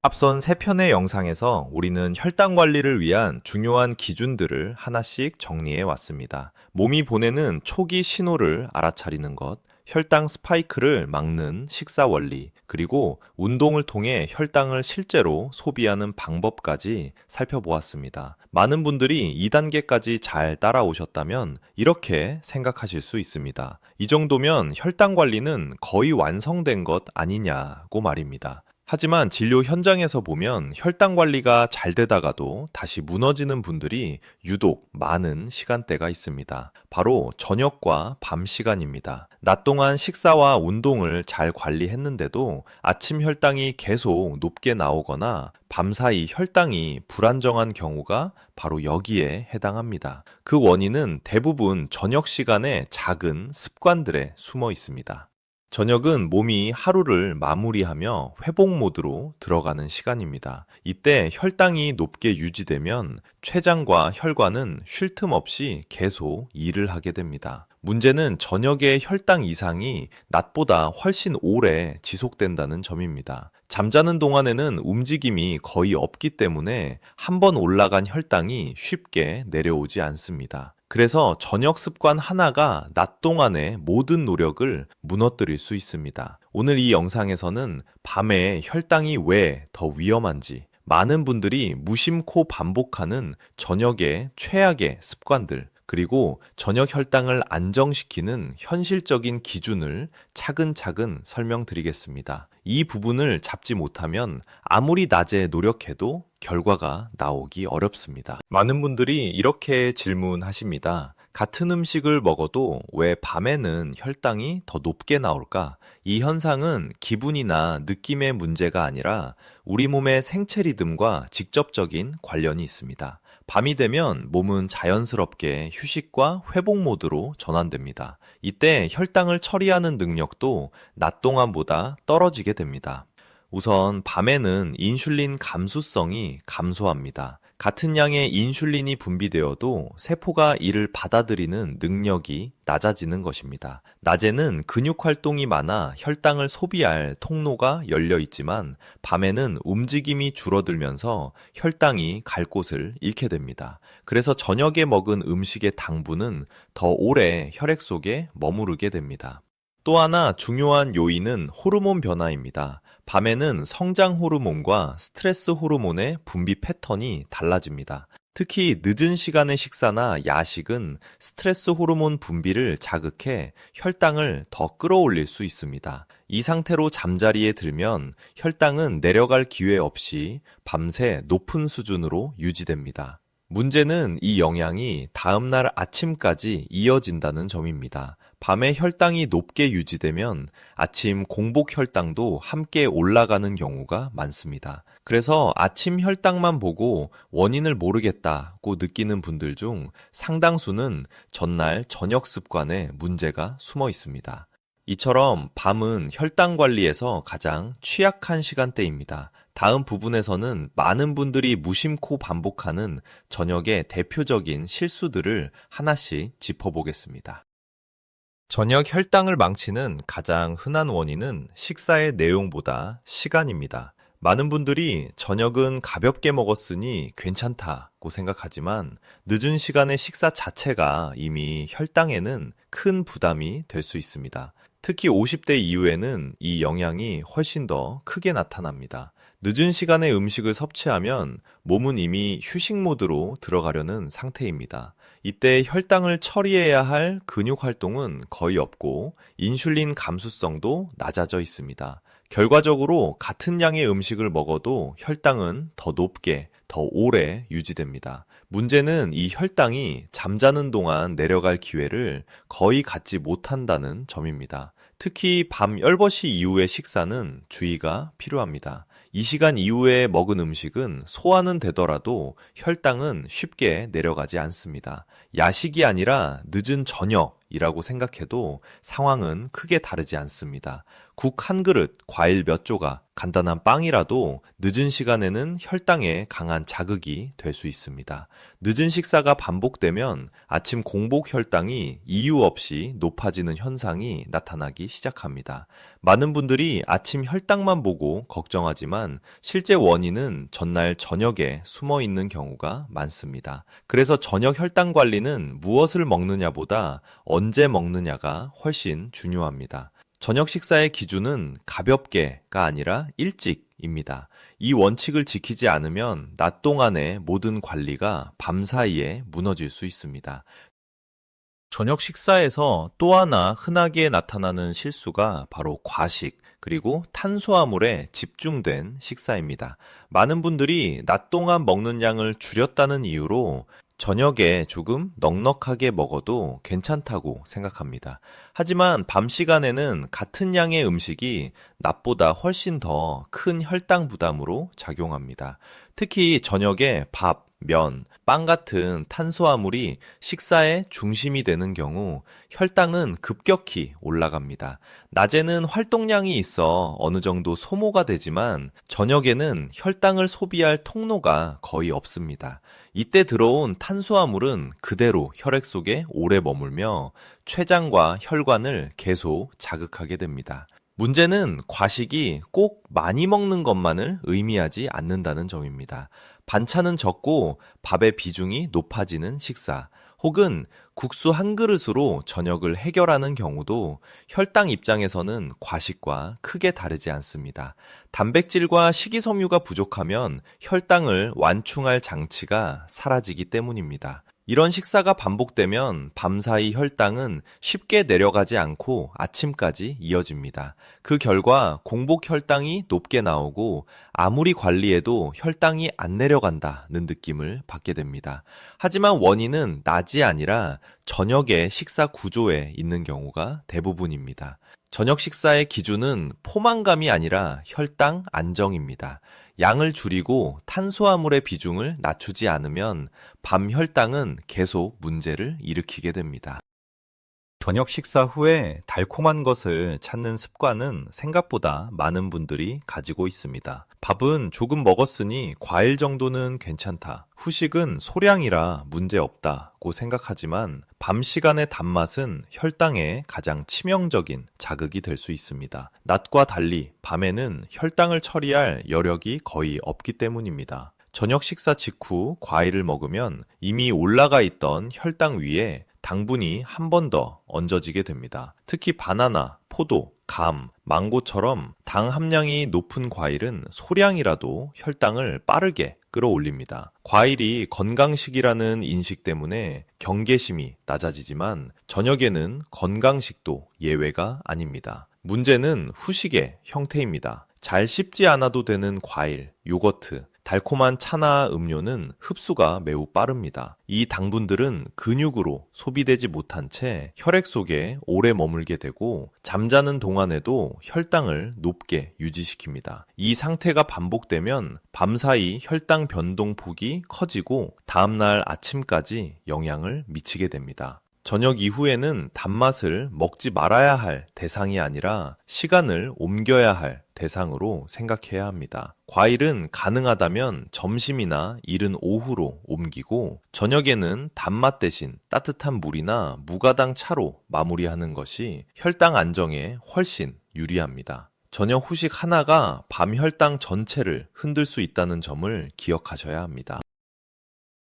앞선 세 편의 영상에서 우리는 혈당 관리를 위한 중요한 기준들을 하나씩 정리해 왔습니다. 몸이 보내는 초기 신호를 알아차리는 것, 혈당 스파이크를 막는 식사 원리, 그리고 운동을 통해 혈당을 실제로 소비하는 방법까지 살펴보았습니다. 많은 분들이 2단계까지 잘 따라오셨다면 이렇게 생각하실 수 있습니다. 이 정도면 혈당 관리는 거의 완성된 것 아니냐고 말입니다. 하지만 진료 현장에서 보면 혈당 관리가 잘 되다가도 다시 무너지는 분들이 유독 많은 시간대가 있습니다. 바로 저녁과 밤 시간입니다. 낮 동안 식사와 운동을 잘 관리했는데도 아침 혈당이 계속 높게 나오거나 밤사이 혈당이 불안정한 경우가 바로 여기에 해당합니다. 그 원인은 대부분 저녁 시간에 작은 습관들에 숨어 있습니다. 저녁은 몸이 하루를 마무리하며 회복 모드로 들어가는 시간입니다. 이때 혈당이 높게 유지되면 췌장과 혈관은 쉴 틈 없이 계속 일을 하게 됩니다. 문제는 저녁의 혈당 이상이 낮보다 훨씬 오래 지속된다는 점입니다. 잠자는 동안에는 움직임이 거의 없기 때문에 한 번 올라간 혈당이 쉽게 내려오지 않습니다. 그래서 저녁 습관 하나가 낮 동안의 모든 노력을 무너뜨릴 수 있습니다. 오늘 이 영상에서는 밤에 혈당이 왜 더 위험한지, 많은 분들이 무심코 반복하는 저녁의 최악의 습관들, 그리고 저녁 혈당을 안정시키는 현실적인 기준을 차근차근 설명드리겠습니다. 이 부분을 잡지 못하면 아무리 낮에 노력해도 결과가 나오기 어렵습니다. 많은 분들이 이렇게 질문하십니다. 같은 음식을 먹어도 왜 밤에는 혈당이 더 높게 나올까? 이 현상은 기분이나 느낌의 문제가 아니라 우리 몸의 생체 리듬과 직접적인 관련이 있습니다. 밤이 되면 몸은 자연스럽게 휴식과 회복 모드로 전환됩니다. 이때 혈당을 처리하는 능력도 낮 동안보다 떨어지게 됩니다. 우선 밤에는 인슐린 감수성이 감소합니다. 같은 양의 인슐린이 분비되어도 세포가 이를 받아들이는 능력이 낮아지는 것입니다. 낮에는 근육 활동이 많아 혈당을 소비할 통로가 열려 있지만 밤에는 움직임이 줄어들면서 혈당이 갈 곳을 잃게 됩니다. 그래서 저녁에 먹은 음식의 당분은 더 오래 혈액 속에 머무르게 됩니다. 또 하나 중요한 요인은 호르몬 변화입니다. 밤에는 성장 호르몬과 스트레스 호르몬의 분비 패턴이 달라집니다. 특히 늦은 시간의 식사나 야식은 스트레스 호르몬 분비를 자극해 혈당을 더 끌어올릴 수 있습니다. 이 상태로 잠자리에 들면 혈당은 내려갈 기회 없이 밤새 높은 수준으로 유지됩니다. 문제는 이 영향이 다음날 아침까지 이어진다는 점입니다. 밤에 혈당이 높게 유지되면 아침 공복 혈당도 함께 올라가는 경우가 많습니다. 그래서 아침 혈당만 보고 원인을 모르겠다고 느끼는 분들 중 상당수는 전날 저녁 습관에 문제가 숨어 있습니다. 이처럼 밤은 혈당 관리에서 가장 취약한 시간대입니다. 다음 부분에서는 많은 분들이 무심코 반복하는 저녁의 대표적인 실수들을 하나씩 짚어보겠습니다. 저녁 혈당을 망치는 가장 흔한 원인은 식사의 내용보다 시간입니다. 많은 분들이 저녁은 가볍게 먹었으니 괜찮다고 생각하지만 늦은 시간의 식사 자체가 이미 혈당에는 큰 부담이 될 수 있습니다. 특히 50대 이후에는 이 영향이 훨씬 더 크게 나타납니다. 늦은 시간에 음식을 섭취하면 몸은 이미 휴식 모드로 들어가려는 상태입니다. 이때 혈당을 처리해야 할 근육 활동은 거의 없고 인슐린 감수성도 낮아져 있습니다. 결과적으로 같은 양의 음식을 먹어도 혈당은 더 높게, 더 오래 유지됩니다. 문제는 이 혈당이 잠자는 동안 내려갈 기회를 거의 갖지 못한다는 점입니다. 특히 밤 10시 이후의 식사는 주의가 필요합니다. 이 시간 이후에 먹은 음식은 소화는 되더라도 혈당은 쉽게 내려가지 않습니다. 야식이 아니라 늦은 저녁, 그릇이라고 생각해도 상황은 크게 다르지 않습니다. 국 한 그릇, 과일 몇 조각, 간단한 빵이라도 늦은 시간에는 혈당에 강한 자극이 될 수 있습니다. 늦은 식사가 반복되면 아침 공복 혈당이 이유 없이 높아지는 현상이 나타나기 시작합니다. 많은 분들이 아침 혈당만 보고 걱정하지만 실제 원인은 전날 저녁에 숨어 있는 경우가 많습니다. 그래서 저녁 혈당 관리는 무엇을 먹느냐보다 언제 먹느냐가 훨씬 중요합니다. 저녁 식사의 기준은 가볍게가 아니라 일찍입니다. 이 원칙을 지키지 않으면 낮 동안의 모든 관리가 밤 사이에 무너질 수 있습니다. 저녁 식사에서 또 하나 흔하게 나타나는 실수가 바로 과식, 그리고 탄수화물에 집중된 식사입니다. 많은 분들이 낮 동안 먹는 양을 줄였다는 이유로 저녁에 조금 넉넉하게 먹어도 괜찮다고 생각합니다. 하지만 밤 시간에는 같은 양의 음식이 낮보다 훨씬 더 큰 혈당 부담으로 작용합니다. 특히 저녁에 밥, 면, 빵 같은 탄수화물이 식사의 중심이 되는 경우 혈당은 급격히 올라갑니다. 낮에는 활동량이 있어 어느 정도 소모가 되지만 저녁에는 혈당을 소비할 통로가 거의 없습니다. 이때 들어온 탄수화물은 그대로 혈액 속에 오래 머물며 췌장과 혈관을 계속 자극하게 됩니다. 문제는 과식이 꼭 많이 먹는 것만을 의미하지 않는다는 점입니다. 반찬은 적고 밥의 비중이 높아지는 식사, 혹은 국수 한 그릇으로 저녁을 해결하는 경우도 혈당 입장에서는 과식과 크게 다르지 않습니다. 단백질과 식이섬유가 부족하면 혈당을 완충할 장치가 사라지기 때문입니다. 이런 식사가 반복되면 밤사이 혈당은 쉽게 내려가지 않고 아침까지 이어집니다. 그 결과 공복 혈당이 높게 나오고 아무리 관리해도 혈당이 안 내려간다는 느낌을 받게 됩니다. 하지만 원인은 낮이 아니라 저녁의 식사 구조에 있는 경우가 대부분입니다. 저녁 식사의 기준은 포만감이 아니라 혈당 안정입니다. 양을 줄이고 탄수화물의 비중을 낮추지 않으면 밤 혈당은 계속 문제를 일으키게 됩니다. 저녁 식사 후에 달콤한 것을 찾는 습관은 생각보다 많은 분들이 가지고 있습니다. 밥은 조금 먹었으니 과일 정도는 괜찮다. 후식은 소량이라 문제 없다고 생각하지만 밤 시간의 단맛은 혈당에 가장 치명적인 자극이 될 수 있습니다. 낮과 달리 밤에는 혈당을 처리할 여력이 거의 없기 때문입니다. 저녁 식사 직후 과일을 먹으면 이미 올라가 있던 혈당 위에 당분이 한 번 더 얹어지게 됩니다. 특히 바나나, 포도, 감, 망고처럼 당 함량이 높은 과일은 소량이라도 혈당을 빠르게 끌어올립니다. 과일이 건강식이라는 인식 때문에 경계심이 낮아지지만 저녁에는 건강식도 예외가 아닙니다. 문제는 후식의 형태입니다. 잘 씹지 않아도 되는 과일, 요거트, 달콤한 차나 음료는 흡수가 매우 빠릅니다. 이 당분들은 근육으로 소비되지 못한 채 혈액 속에 오래 머물게 되고 잠자는 동안에도 혈당을 높게 유지시킵니다. 이 상태가 반복되면 밤사이 혈당 변동 폭이 커지고 다음날 아침까지 영향을 미치게 됩니다. 저녁 이후에는 단맛을 먹지 말아야 할 대상이 아니라 시간을 옮겨야 할 대상으로 생각해야 합니다. 과일은 가능하다면 점심이나 이른 오후로 옮기고 저녁에는 단맛 대신 따뜻한 물이나 무가당 차로 마무리하는 것이 혈당 안정에 훨씬 유리합니다. 저녁 후식 하나가 밤 혈당 전체를 흔들 수 있다는 점을 기억하셔야 합니다.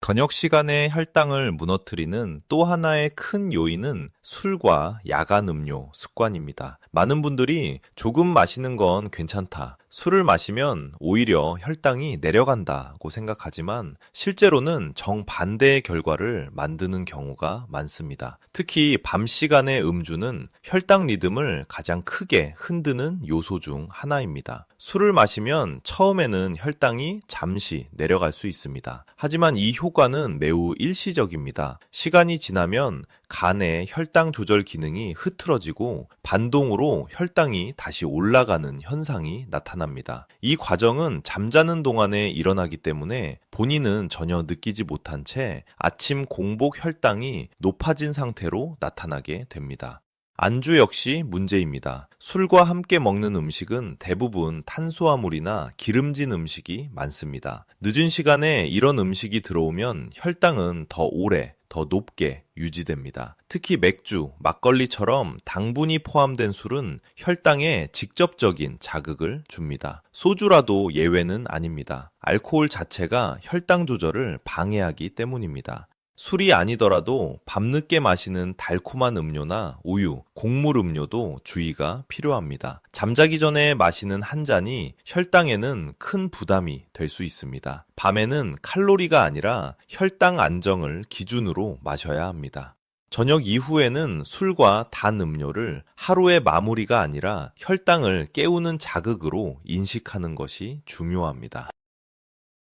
저녁 시간에 혈당을 무너뜨리는 또 하나의 큰 요인은 술과 야간 음료 습관입니다. 많은 분들이 조금 마시는 건 괜찮다. 술을 마시면 오히려 혈당이 내려간다고 생각하지만 실제로는 정반대의 결과를 만드는 경우가 많습니다. 특히 밤 시간의 음주는 혈당 리듬을 가장 크게 흔드는 요소 중 하나입니다. 술을 마시면 처음에는 혈당이 잠시 내려갈 수 있습니다. 하지만 이 효과는 매우 일시적입니다. 시간이 지나면 간의 혈당 조절 기능이 흐트러지고 반동으로 혈당이 다시 올라가는 현상이 나타납니다. 이 과정은 잠자는 동안에 일어나기 때문에 본인은 전혀 느끼지 못한 채 아침 공복 혈당이 높아진 상태로 나타나게 됩니다. 안주 역시 문제입니다. 술과 함께 먹는 음식은 대부분 탄수화물이나 기름진 음식이 많습니다. 늦은 시간에 이런 음식이 들어오면 혈당은 더 오래, 더 높게 유지됩니다. 특히 맥주, 막걸리처럼 당분이 포함된 술은 혈당에 직접적인 자극을 줍니다. 소주라도 예외는 아닙니다. 알코올 자체가 혈당 조절을 방해하기 때문입니다. 술이 아니더라도 밤늦게 마시는 달콤한 음료나 우유, 곡물 음료도 주의가 필요합니다. 잠자기 전에 마시는 한 잔이 혈당에는 큰 부담이 될 수 있습니다. 밤에는 칼로리가 아니라 혈당 안정을 기준으로 마셔야 합니다. 저녁 이후에는 술과 단 음료를 하루의 마무리가 아니라 혈당을 깨우는 자극으로 인식하는 것이 중요합니다.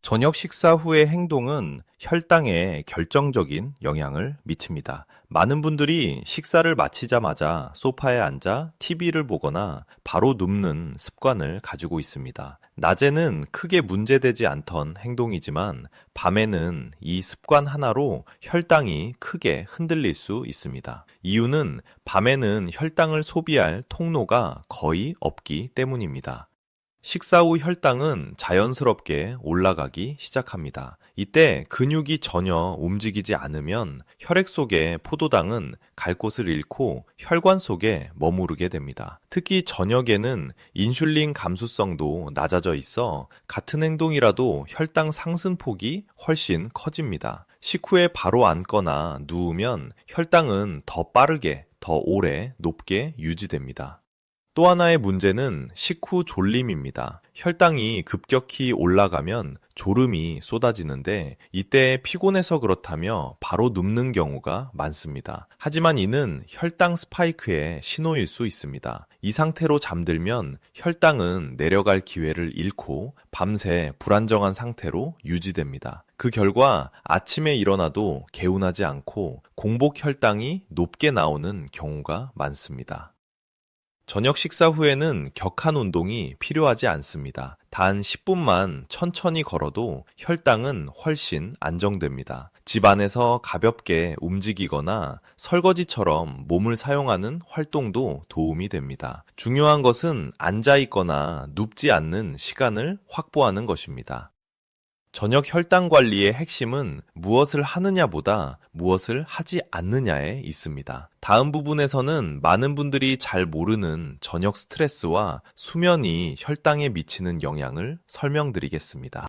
저녁 식사 후의 행동은 혈당에 결정적인 영향을 미칩니다. 많은 분들이 식사를 마치자마자 소파에 앉아 TV를 보거나 바로 눕는 습관을 가지고 있습니다. 낮에는 크게 문제되지 않던 행동이지만 밤에는 이 습관 하나로 혈당이 크게 흔들릴 수 있습니다. 이유는 밤에는 혈당을 소비할 통로가 거의 없기 때문입니다. 식사 후 혈당은 자연스럽게 올라가기 시작합니다. 이때 근육이 전혀 움직이지 않으면 혈액 속의 포도당은 갈 곳을 잃고 혈관 속에 머무르게 됩니다. 특히 저녁에는 인슐린 감수성도 낮아져 있어 같은 행동이라도 혈당 상승폭이 훨씬 커집니다. 식후에 바로 앉거나 누우면 혈당은 더 빠르게, 더 오래 높게 유지됩니다. 또 하나의 문제는 식후 졸림입니다. 혈당이 급격히 올라가면 졸음이 쏟아지는데 이때 피곤해서 그렇다며 바로 눕는 경우가 많습니다. 하지만 이는 혈당 스파이크의 신호일 수 있습니다. 이 상태로 잠들면 혈당은 내려갈 기회를 잃고 밤새 불안정한 상태로 유지됩니다. 그 결과 아침에 일어나도 개운하지 않고 공복 혈당이 높게 나오는 경우가 많습니다. 저녁 식사 후에는 격한 운동이 필요하지 않습니다. 단 10분만 천천히 걸어도 혈당은 훨씬 안정됩니다. 집 안에서 가볍게 움직이거나 설거지처럼 몸을 사용하는 활동도 도움이 됩니다. 중요한 것은 앉아 있거나 눕지 않는 시간을 확보하는 것입니다. 저녁 혈당 관리의 핵심은 무엇을 하느냐보다 무엇을 하지 않느냐에 있습니다. 다음 부분에서는 많은 분들이 잘 모르는 저녁 스트레스와 수면이 혈당에 미치는 영향을 설명드리겠습니다.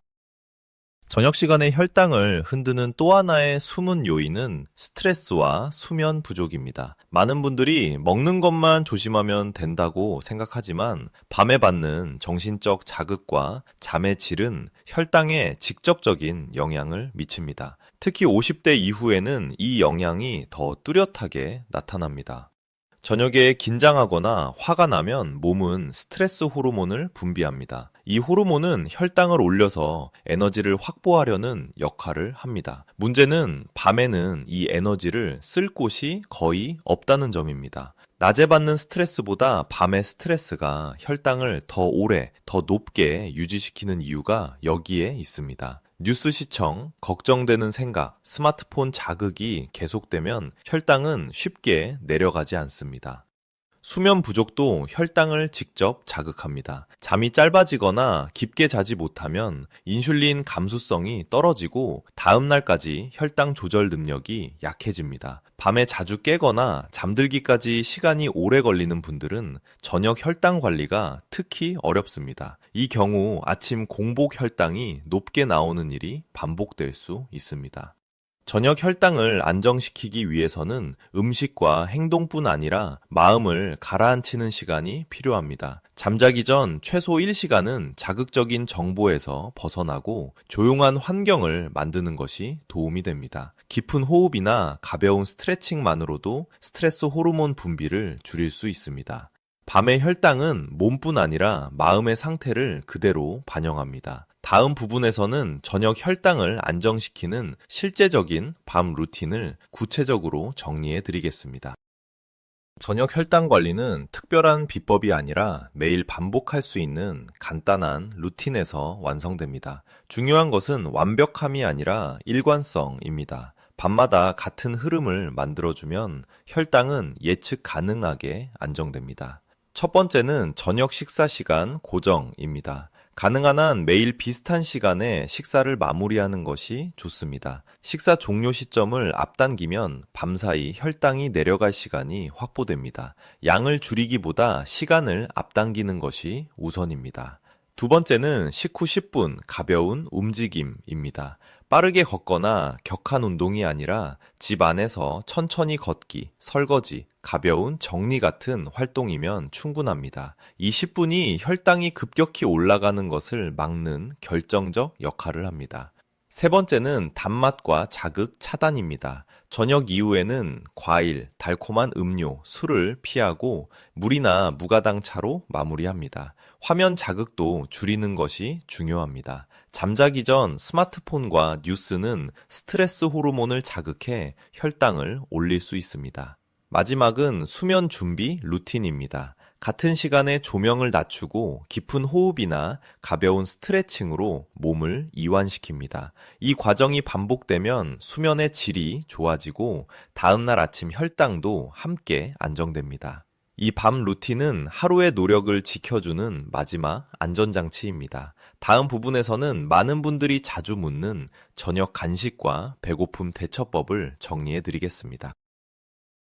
저녁 시간에 혈당을 흔드는 또 하나의 숨은 요인은 스트레스와 수면 부족입니다. 많은 분들이 먹는 것만 조심하면 된다고 생각하지만 밤에 받는 정신적 자극과 잠의 질은 혈당에 직접적인 영향을 미칩니다. 특히 50대 이후에는 이 영향이 더 뚜렷하게 나타납니다. 저녁에 긴장하거나 화가 나면 몸은 스트레스 호르몬을 분비합니다. 이 호르몬은 혈당을 올려서 에너지를 확보하려는 역할을 합니다. 문제는 밤에는 이 에너지를 쓸 곳이 거의 없다는 점입니다. 낮에 받는 스트레스보다 밤의 스트레스가 혈당을 더 오래, 더 높게 유지시키는 이유가 여기에 있습니다. 뉴스 시청, 걱정되는 생각, 스마트폰 자극이 계속되면 혈당은 쉽게 내려가지 않습니다. 수면 부족도 혈당을 직접 자극합니다. 잠이 짧아지거나 깊게 자지 못하면 인슐린 감수성이 떨어지고 다음 날까지 혈당 조절 능력이 약해집니다. 밤에 자주 깨거나 잠들기까지 시간이 오래 걸리는 분들은 저녁 혈당 관리가 특히 어렵습니다. 이 경우 아침 공복 혈당이 높게 나오는 일이 반복될 수 있습니다. 저녁 혈당을 안정시키기 위해서는 음식과 행동뿐 아니라 마음을 가라앉히는 시간이 필요합니다. 잠자기 전 최소 1시간은 자극적인 정보에서 벗어나고 조용한 환경을 만드는 것이 도움이 됩니다. 깊은 호흡이나 가벼운 스트레칭만으로도 스트레스 호르몬 분비를 줄일 수 있습니다. 밤의 혈당은 몸뿐 아니라 마음의 상태를 그대로 반영합니다. 다음 부분에서는 저녁 혈당을 안정시키는 실제적인 밤 루틴을 구체적으로 정리해 드리겠습니다. 저녁 혈당 관리는 특별한 비법이 아니라 매일 반복할 수 있는 간단한 루틴에서 완성됩니다. 중요한 것은 완벽함이 아니라 일관성입니다. 밤마다 같은 흐름을 만들어주면 혈당은 예측 가능하게 안정됩니다. 첫 번째는 저녁 식사 시간 고정입니다. 가능한 한 매일 비슷한 시간에 식사를 마무리하는 것이 좋습니다. 식사 종료 시점을 앞당기면 밤사이 혈당이 내려갈 시간이 확보됩니다. 양을 줄이기보다 시간을 앞당기는 것이 우선입니다. 두 번째는 식후 10분 가벼운 움직임입니다. 빠르게 걷거나 격한 운동이 아니라 집 안에서 천천히 걷기, 설거지, 가벼운 정리 같은 활동이면 충분합니다. 이 10분이 혈당이 급격히 올라가는 것을 막는 결정적 역할을 합니다. 세 번째는 단맛과 자극 차단입니다. 저녁 이후에는 과일, 달콤한 음료, 술을 피하고 물이나 무가당 차로 마무리합니다. 화면 자극도 줄이는 것이 중요합니다. 잠자기 전 스마트폰과 뉴스는 스트레스 호르몬을 자극해 혈당을 올릴 수 있습니다. 마지막은 수면 준비 루틴입니다. 같은 시간에 조명을 낮추고 깊은 호흡이나 가벼운 스트레칭으로 몸을 이완시킵니다. 이 과정이 반복되면 수면의 질이 좋아지고 다음날 아침 혈당도 함께 안정됩니다. 이 밤 루틴은 하루의 노력을 지켜주는 마지막 안전장치입니다. 다음 부분에서는 많은 분들이 자주 묻는 저녁 간식과 배고픔 대처법을 정리해 드리겠습니다.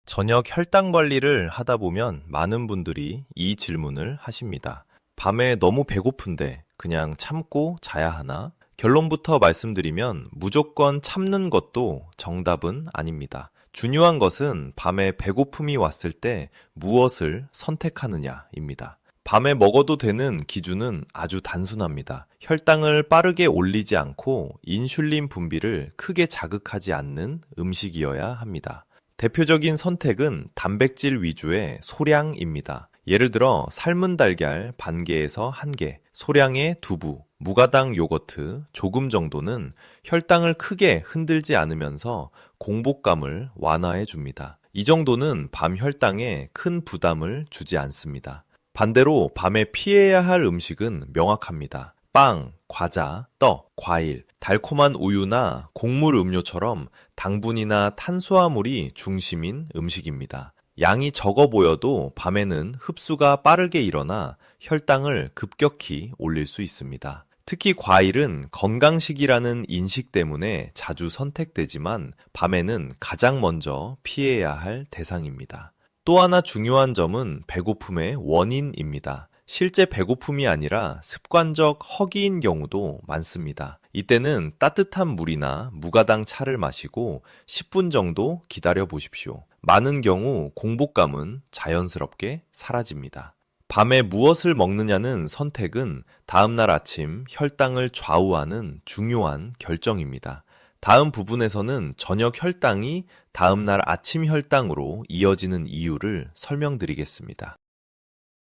저녁 혈당 관리를 하다 보면 많은 분들이 이 질문을 하십니다. 밤에 너무 배고픈데 그냥 참고 자야 하나? 결론부터 말씀드리면 무조건 참는 것도 정답은 아닙니다. 중요한 것은 밤에 배고픔이 왔을 때 무엇을 선택하느냐입니다. 밤에 먹어도 되는 기준은 아주 단순합니다. 혈당을 빠르게 올리지 않고 인슐린 분비를 크게 자극하지 않는 음식이어야 합니다. 대표적인 선택은 단백질 위주의 소량입니다. 예를 들어 삶은 달걀 반 개에서 한 개, 소량의 두부, 무가당 요거트 조금 정도는 혈당을 크게 흔들지 않으면서 공복감을 완화해 줍니다. 이 정도는 밤 혈당에 큰 부담을 주지 않습니다. 반대로 밤에 피해야 할 음식은 명확합니다. 빵, 과자, 떡, 과일, 달콤한 우유나 곡물 음료처럼 당분이나 탄수화물이 중심인 음식입니다. 양이 적어 보여도 밤에는 흡수가 빠르게 일어나 혈당을 급격히 올릴 수 있습니다. 특히 과일은 건강식이라는 인식 때문에 자주 선택되지만 밤에는 가장 먼저 피해야 할 대상입니다. 또 하나 중요한 점은 배고픔의 원인입니다. 실제 배고픔이 아니라 습관적 허기인 경우도 많습니다. 이때는 따뜻한 물이나 무가당 차를 마시고 10분 정도 기다려 보십시오. 많은 경우 공복감은 자연스럽게 사라집니다. 밤에 무엇을 먹느냐는 선택은 다음날 아침 혈당을 좌우하는 중요한 결정입니다. 다음 부분에서는 저녁 혈당이 다음날 아침 혈당으로 이어지는 이유를 설명드리겠습니다.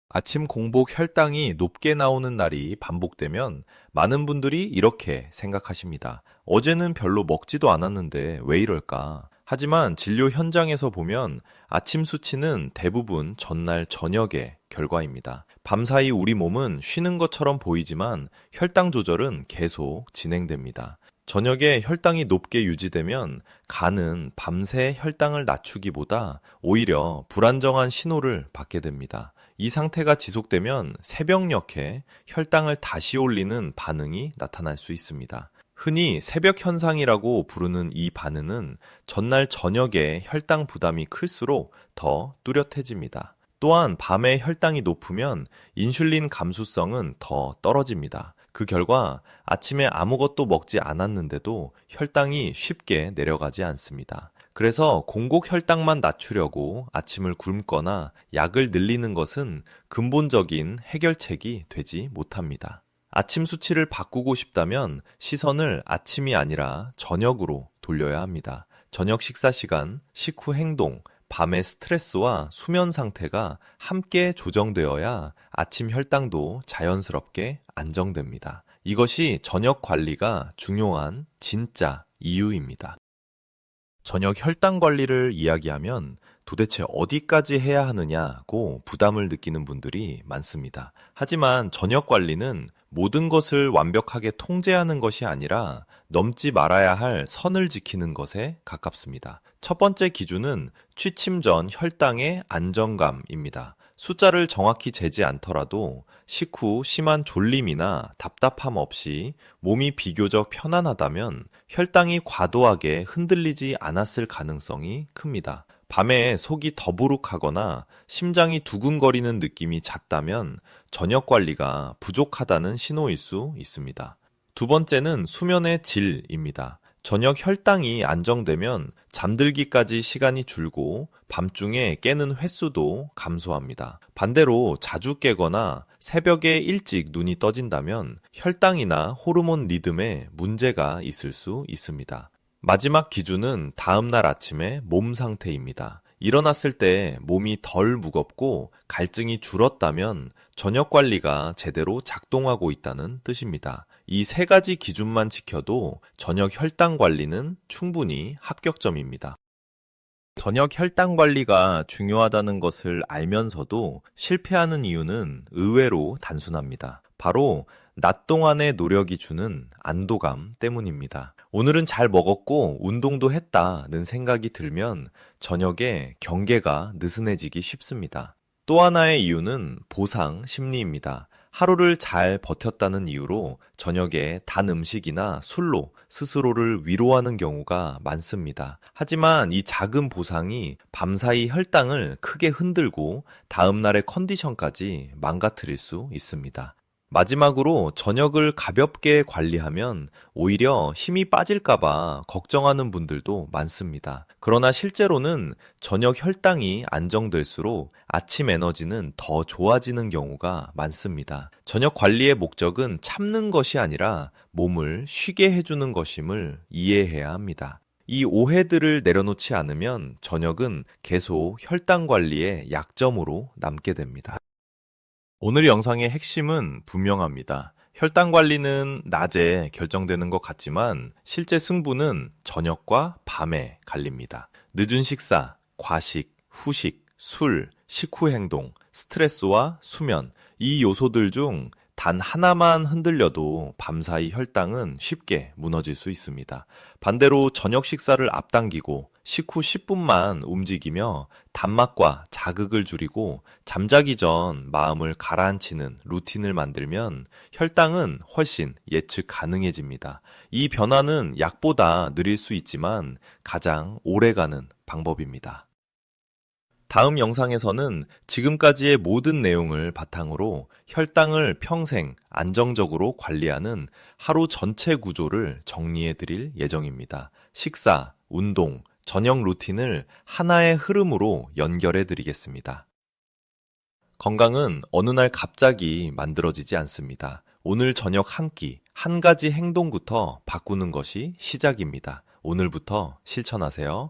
아침 공복 혈당이 높게 나오는 날이 반복되면 많은 분들이 이렇게 생각하십니다. 어제는 별로 먹지도 않았는데 왜 이럴까? 하지만 진료 현장에서 보면 아침 수치는 대부분 전날 저녁의 결과입니다. 밤사이 우리 몸은 쉬는 것처럼 보이지만 혈당 조절은 계속 진행됩니다. 저녁에 혈당이 높게 유지되면 간은 밤새 혈당을 낮추기보다 오히려 불안정한 신호를 받게 됩니다. 이 상태가 지속되면 새벽녘에 혈당을 다시 올리는 반응이 나타날 수 있습니다. 흔히 새벽 현상이라고 부르는 이 반응은 전날 저녁에 혈당 부담이 클수록 더 뚜렷해집니다. 또한 밤에 혈당이 높으면 인슐린 감수성은 더 떨어집니다. 그 결과 아침에 아무것도 먹지 않았는데도 혈당이 쉽게 내려가지 않습니다. 그래서 공복 혈당만 낮추려고 아침을 굶거나 약을 늘리는 것은 근본적인 해결책이 되지 못합니다. 아침 수치를 바꾸고 싶다면 시선을 아침이 아니라 저녁으로 돌려야 합니다. 저녁 식사 시간, 식후 행동, 밤의 스트레스와 수면 상태가 함께 조정되어야 아침 혈당도 자연스럽게 안정됩니다. 이것이 저녁 관리가 중요한 진짜 이유입니다. 저녁 혈당 관리를 이야기하면 도대체 어디까지 해야 하느냐고 부담을 느끼는 분들이 많습니다. 하지만 저녁 관리는 모든 것을 완벽하게 통제하는 것이 아니라 넘지 말아야 할 선을 지키는 것에 가깝습니다. 첫 번째 기준은 취침 전 혈당의 안정감입니다. 숫자를 정확히 재지 않더라도 식후 심한 졸림이나 답답함 없이 몸이 비교적 편안하다면 혈당이 과도하게 흔들리지 않았을 가능성이 큽니다. 밤에 속이 더부룩하거나 심장이 두근거리는 느낌이 잦다면 저녁 관리가 부족하다는 신호일 수 있습니다. 두 번째는 수면의 질입니다. 저녁 혈당이 안정되면 잠들기까지 시간이 줄고 밤중에 깨는 횟수도 감소합니다. 반대로 자주 깨거나 새벽에 일찍 눈이 떠진다면 혈당이나 호르몬 리듬에 문제가 있을 수 있습니다. 마지막 기준은 다음날 아침의 몸 상태입니다. 일어났을 때 몸이 덜 무겁고 갈증이 줄었다면 저녁 관리가 제대로 작동하고 있다는 뜻입니다. 이 세 가지 기준만 지켜도 저녁 혈당 관리는 충분히 합격점입니다. 저녁 혈당 관리가 중요하다는 것을 알면서도 실패하는 이유는 의외로 단순합니다. 바로 낮 동안의 노력이 주는 안도감 때문입니다. 오늘은 잘 먹었고 운동도 했다는 생각이 들면 저녁에 경계가 느슨해지기 쉽습니다. 또 하나의 이유는 보상 심리입니다. 하루를 잘 버텼다는 이유로 저녁에 단 음식이나 술로 스스로를 위로하는 경우가 많습니다. 하지만 이 작은 보상이 밤사이 혈당을 크게 흔들고 다음날의 컨디션까지 망가뜨릴 수 있습니다. 마지막으로 저녁을 가볍게 관리하면 오히려 힘이 빠질까봐 걱정하는 분들도 많습니다. 그러나 실제로는 저녁 혈당이 안정될수록 아침 에너지는 더 좋아지는 경우가 많습니다. 저녁 관리의 목적은 참는 것이 아니라 몸을 쉬게 해주는 것임을 이해해야 합니다. 이 오해들을 내려놓지 않으면 저녁은 계속 혈당 관리의 약점으로 남게 됩니다. 오늘 영상의 핵심은 분명합니다. 혈당 관리는 낮에 결정되는 것 같지만 실제 승부는 저녁과 밤에 갈립니다. 늦은 식사, 과식, 후식, 술, 식후 행동, 스트레스와 수면, 이 요소들 중 단 하나만 흔들려도 밤사이 혈당은 쉽게 무너질 수 있습니다. 반대로 저녁 식사를 앞당기고 식후 10분만 움직이며 단맛과 자극을 줄이고 잠자기 전 마음을 가라앉히는 루틴을 만들면 혈당은 훨씬 예측 가능해집니다. 이 변화는 약보다 느릴 수 있지만 가장 오래가는 방법입니다. 다음 영상에서는 지금까지의 모든 내용을 바탕으로 혈당을 평생 안정적으로 관리하는 하루 전체 구조를 정리해 드릴 예정입니다. 식사, 운동, 저녁 루틴을 하나의 흐름으로 연결해 드리겠습니다. 건강은 어느 날 갑자기 만들어지지 않습니다. 오늘 저녁 한 끼, 한 가지 행동부터 바꾸는 것이 시작입니다. 오늘부터 실천하세요.